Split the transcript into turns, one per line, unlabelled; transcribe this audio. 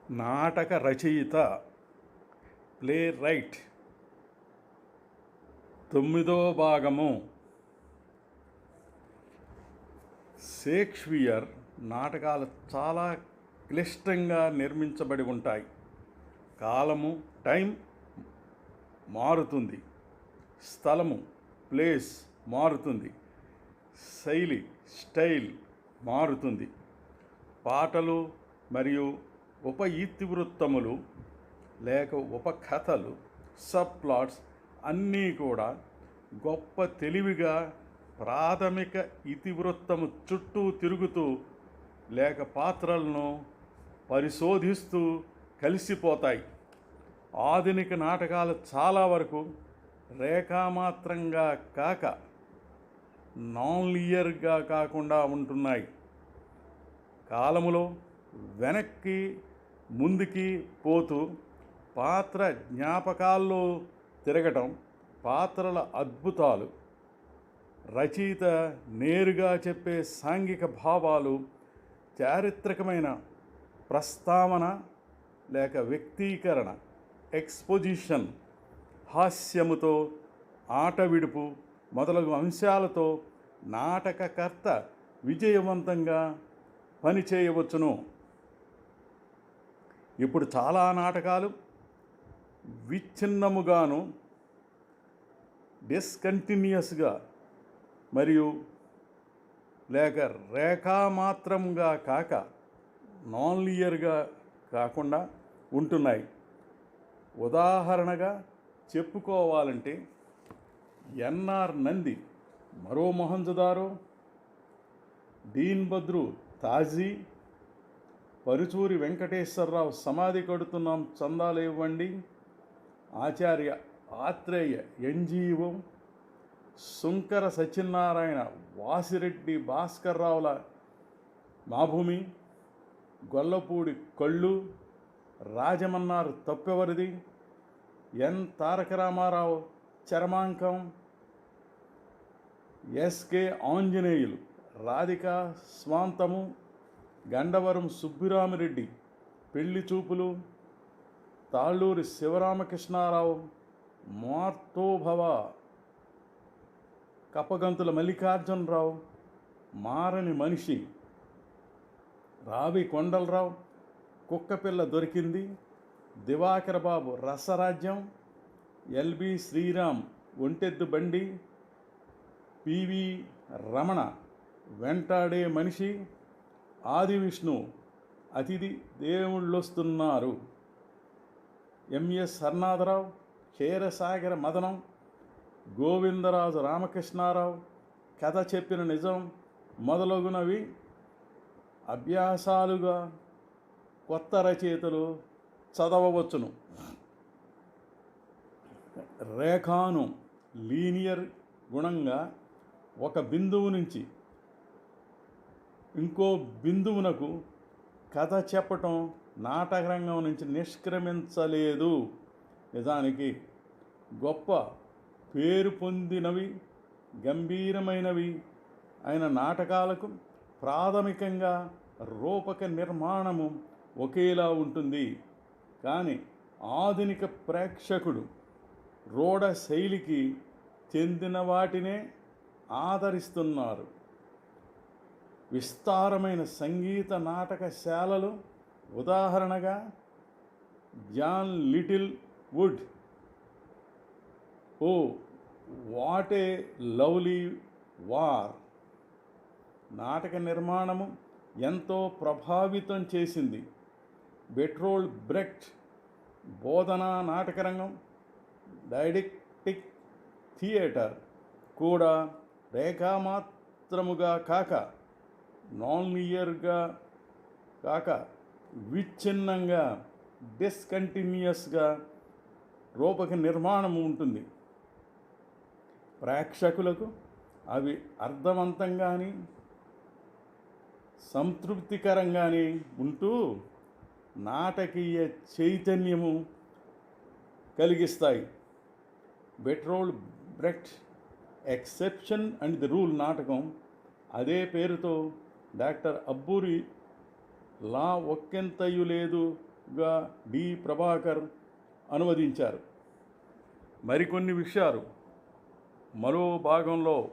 నాటక రచయిత, play right. 9వ భాగము. షేక్స్పియర్ నాటకాలు చాలా క్లిష్టంగా నిర్మించబడి ఉంటాయి. కాలము, టైం మారుతుంది, స్థలము, ప్లేస్ మారుతుంది, శైలి, స్టైల్ మారుతుంది. పాటలు మరియు ఉప ఇతివృత్తములు లేక ఉపకథలు, సబ్ ప్లాట్స్ అన్నీ కూడా గొప్ప తెలివిగా ప్రాథమిక ఇతివృత్తము చుట్టూ తిరుగుతూ లేక పాత్రలను పరిశోధిస్తూ కలిసిపోతాయి. ఆధునిక నాటకాలు చాలా వరకు రేఖామాత్రంగా కాక నాన్ లినియర్గా కాకుండా ఉంటున్నాయి. కాలములో వెనక్కి ముందుకి పోతూ పాత్ర జ్ఞాపకాల్లో తిరగటం, పాత్రల అద్భుతాలు, రచయిత నేరుగా చెప్పే సాంఘిక భావాలు, చారిత్రకమైన ప్రస్తావన లేక వ్యక్తీకరణ, ఎక్స్పోజిషన్, హాస్యముతో ఆట విడుపు మొదలగు అంశాలతో నాటకకర్త విజయవంతంగా పనిచేయవచ్చును. ఇప్పుడు చాలా నాటకాలు విచ్ఛిన్నముగాను, డిస్కంటిన్యూస్గా మరియు లేక రేఖామాత్రంగా కాక నాన్ లినియర్గా కాకుండా ఉంటున్నాయి. ఉదాహరణగా చెప్పుకోవాలంటే ఎన్ఆర్ నంది మరో మొహంజదారో, దీన్ బద్రు తాజీ, పరుచూరి వెంకటేశ్వరరావు సమాధి కడుతున్నాం చందాలు ఇవ్వండి, ఆచార్య ఆత్రేయ ఎన్జీఓ, శుంకర సత్యనారాయణ, వాసిరెడ్డి భాస్కర్రావుల మాభూమి, గొల్లపూడి కళ్ళు, రాజమన్నారు తప్పెవరిది, ఎన్ తారక రామారావు చరమాంకం, ఎస్కే ఆంజనేయులు రాధిక స్వాంతము, గండవరం సుబ్బిరామిరెడ్డి పెళ్లి చూపులు, తాళ్ళూరి శివరామకృష్ణారావు మార్తోభవ, కపగంతుల మల్లికార్జునరావు మారని మనిషి, రావి కొండలరావు కుక్కపిల్ల దొరికింది, దివాకర బాబు రసరాజ్యం, ఎల్బి శ్రీరామ్ ఒంటెద్దు బండి, పివి రమణ వెంటాడే మనిషి, ఆది విష్ణు అతిథి దేవుళ్ళొస్తున్నారు, ఎంఎస్ హర్నాథరావు క్షీరసాగర మదనం, గోవిందరాజు రామకృష్ణారావు కథ చెప్పిన నిజం మొదలగునవి అభ్యాసాలుగా కొత్త రచయితలు చదవవచ్చును. రేఖాను లీనియర్ గుణంగా ఒక బిందువు నుంచి ఇంకో బిందువునకు కథ చెప్పటం నాటకరంగం నుంచి నిష్క్రమించలేదు. నిజానికి గొప్ప పేరు పొందినవి, గంభీరమైనవి అయిన నాటకాలకు ప్రాథమికంగా రూపక నిర్మాణము ఒకేలా ఉంటుంది. కానీ ఆధునిక ప్రేక్షకుడు రూఢ శైలికి చెందిన వాటినే ఆదరిస్తున్నారు. విస్తారమైన సంగీత నాటకశాలలు, ఉదాహరణగా Joan Littlewood, Oh What a Lovely War నాటక నిర్మాణము ఎంతో ప్రభావితం చేసింది. బెర్టోల్డ్ బ్రెక్ట్ బోధనా నాటకరంగం, డైడక్టిక్ థియేటర్ కూడా రేఖామాత్రముగా కాక నాన్ లినియర్గా కాక విచ్ఛిన్నంగా, డిస్కంటిన్యూస్గా రూపక నిర్మాణం ఉంటుంది. ప్రేక్షకులకు అవి అర్థవంతంగాని సంతృప్తికరంగాని ఉంటూ నాటకీయ చైతన్యము కలిగిస్తాయి. బెర్టోల్డ్ బ్రెక్ట్ ఎక్సెప్షన్ అండ్ ది రూల్ నాటకం అదే పేరుతో డాక్టర్ అబ్బూరి లా ఒక్కెంతయు లేదు తెలుగుగా డి ప్రభాకర్ అనువదించారు. మరికొన్ని విషయాలు మరో భాగంలో